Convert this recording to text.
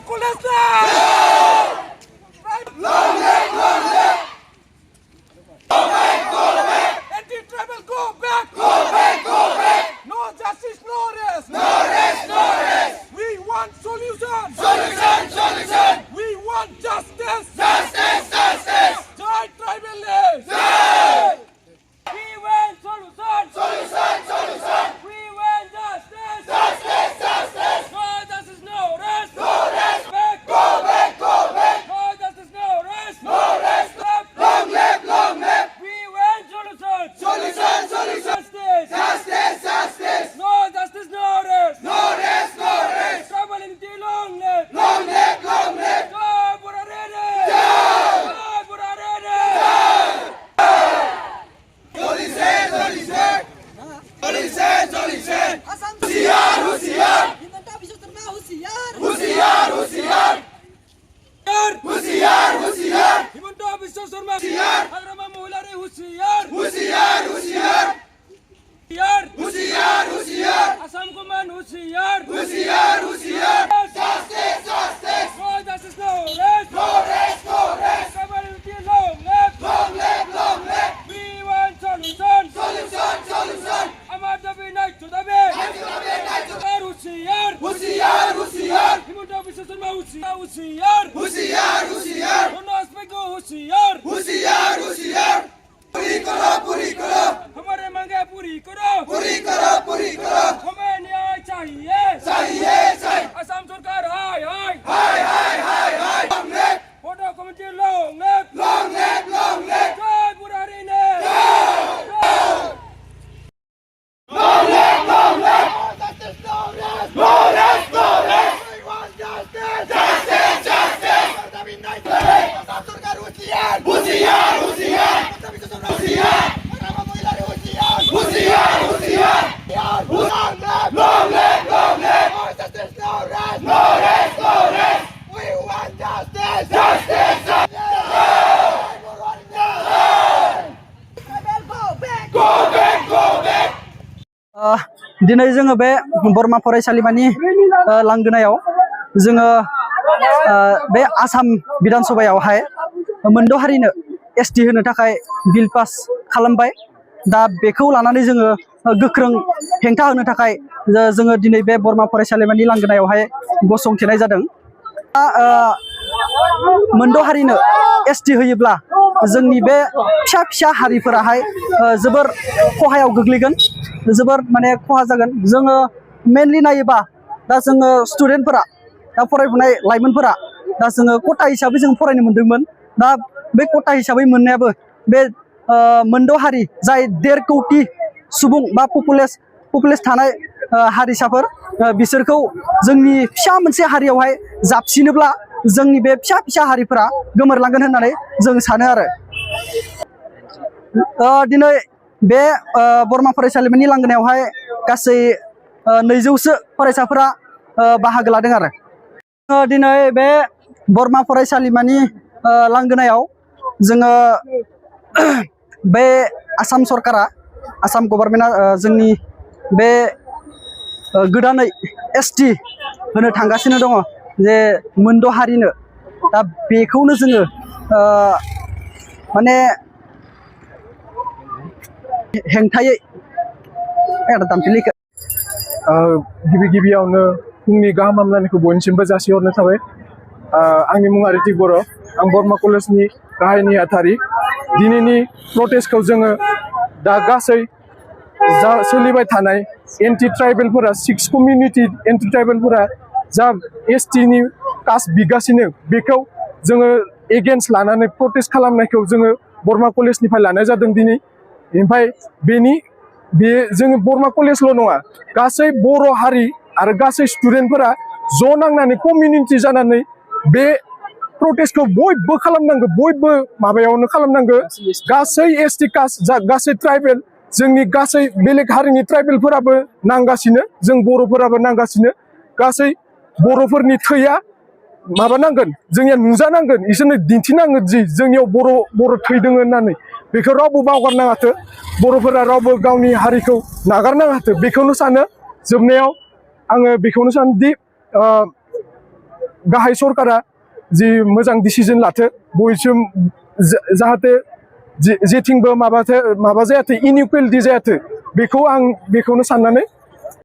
Long live, long live. Go back, go back. Anti-tribal, go back. Go back, go back. No justice, no rest. No rest, no rest. We want solution. Solution, solution. We want justice. Justice, justice. Jai tribalist. Jai. We want solution. Solution, solution. We want justice. Justice, justice. No justice, no rest. No rest. Back. Go back, go back. No justice, no rest. No rest. Long live, long live. We want solution. Solution, solution. Justice. Justice, justice. No justice, no rest. No rest, no rest. Tribal unity, long live. Long live, long live. Jai Burarene. Jai. Jai Burarene. Jai. Police, police. Police, police. Husiar, husiar. Husiar, husiar. Husiar, husiar. Himanta Biswa Sharma. Husiar. Agrama Mohlare husiar. Husiar, husiar. Husiar, husiar, husiar. Assam Kuman husiar. Husiar, husiar. Justice, justice. No justice, no rest. No rest, no rest. Tribal unity, long live. Long live, long live. We want solution. Solution, solution. Amar Dabi, night to Dabi. Night to Dabi, night to Dabi. Husiar. Husiar, husiar. Himanta Biswa Sharma husiar. Husiar. Husiar, husiar. Dono aspeko husiar. Husiar, husiar. पूरी करो, पूरी करो। हमारे मांगे पूरी करो। पूरी करो, पूरी करो। हमें न्याय चाहिए। चाहिए, चाहिए। असम सरकार हाय हाय। हाय हाय हाय हाय। Long live. Photo committee long live. Long live, long live. Jay बुरारीने। Long live, long live. No justice, no rest. No rest, no rest. We want justice. Justice, justice. Assam सरकार हुसियार। हुसियार, हुसियार। हुसियार, हुसियार, हुसियार। Long live, long live, long live. No justice, no rest. No rest, no rest. We want justice. Justice, justice. Go back. Go back, go back. दिनै जोङो बे बरमा फरायसालिमानि लांगोनायाव जोङो बे आसाम बिधान सभायावहाय मोनद' हारिनो एसटि होनो थाखाय बिल पास खालामबाय। दा बेखौ लानानै जोङो गोख्रों हेंथा होनो थाखाय जोङो दिनै बे बरमा फरायसालिमानि लांगोनायावहाय गसंथेनाय जादों। मोनद' हारिनो एसटि होयोब्ला जोंनि बे फिसा फिसा हारिफोराहाय जोबोर खहायाव गोग्लैगोन, जोबोर माने खहा जागोन। जोङो मेनलि नायोबा दा जोङो स्टुडेन्टफोरा, दा फरायफुनाय लाइमोनफोरा दा जोङो खथा हिसाबै जों फरायनो मोन्दोंमोन। दा बे खथा हिसाबै मोननायाबो बे मोनद' हारि जाय 1.5 कौटि सुबुं बा पपुलेस थानाय हारिसाफोर, बिसोरखौ जोंनि फिसा मोनसे हारियावहाय जाबसिनोब्ला जोंनि बे फिसा फिसा हारिफोरा गोमोरलांगोन होननानै जों सानो आरो। दिनै बे बरमा फरायसालिमानि लांगोनायावहाय गासै 200सो फरायसाफोरा बाहागो लादों आरो। दिनै बे बरमा फरायसालिमानि लांगोनायाव जोङो बे आसाम सरकारा, आसाम गभर्नमेन्टआ जोंनि बे गोदानै एसटि होनो थांगासिनो दङ जे मोनद' हारिनो। दा बेखौनो जोङो माने हेंथायै गिबि गिबियावनो फुंनि गाहाम हामलायनायखौ बयनिसिमबो जासिहरनाय थाबाय। आंनि मुङा रितिक बर'। आं बरमा कलेजनि गाहाय नेहाथारि। दिनैनि प्रटेस्टखौ जोङो दा गासै जा सोलिबाय थानाय एन्टि ट्राइबेलफोरा 6 कमिउनिटि एन्टि ट्राइबेलफोरा जा एसटिनि कास्ट बिगासिनो, बेखौ जोङो एगेन्स्ट लानानै प्रटेस्ट खालामनायखौ जोङो बरमा कलेजनिफ्राय लानाय जादों दिनै। ओमफ्राय बे जोङो बरमा कलेजल' नङा, गासै बर' हारि आरो गासै स्टुडेन्टफोरा ज' नांनानै कमिउनिटि जानानै बे प्रटेस्टखौ बयबो खालामनांगौ, बयबो माबायावनो खालामनांगौ। गासै एसटि कास्ट गासै ट्राइबेल, जोंनि गासै बेलेग हारिनि ट्राइबेलफोराबो नांगासिनो, जों बर'फोराबो नांगासिनो। गासै बर'फोरनि थैया माबानांगोन, जोंनिया नुजानांगोन, इसोरनो दिन्थिनांगोन जि जोंनियाव बर' थै दोङो होननानै। बेखौ रावबो बावगारनाङाथो, बर'फोरा रावबो गावनि हारिखौ नागारनाङाथो, बेखौनो सानो। जोबनायाव आङो बेखौनो सानो दि गाहाय सरकारा जि मोजां डिसिजन लाथो बयसिम जाहाथे जेथिंबो माबा जायाथो इनइकुवेलिटि जायाथो बेखौनो साननानै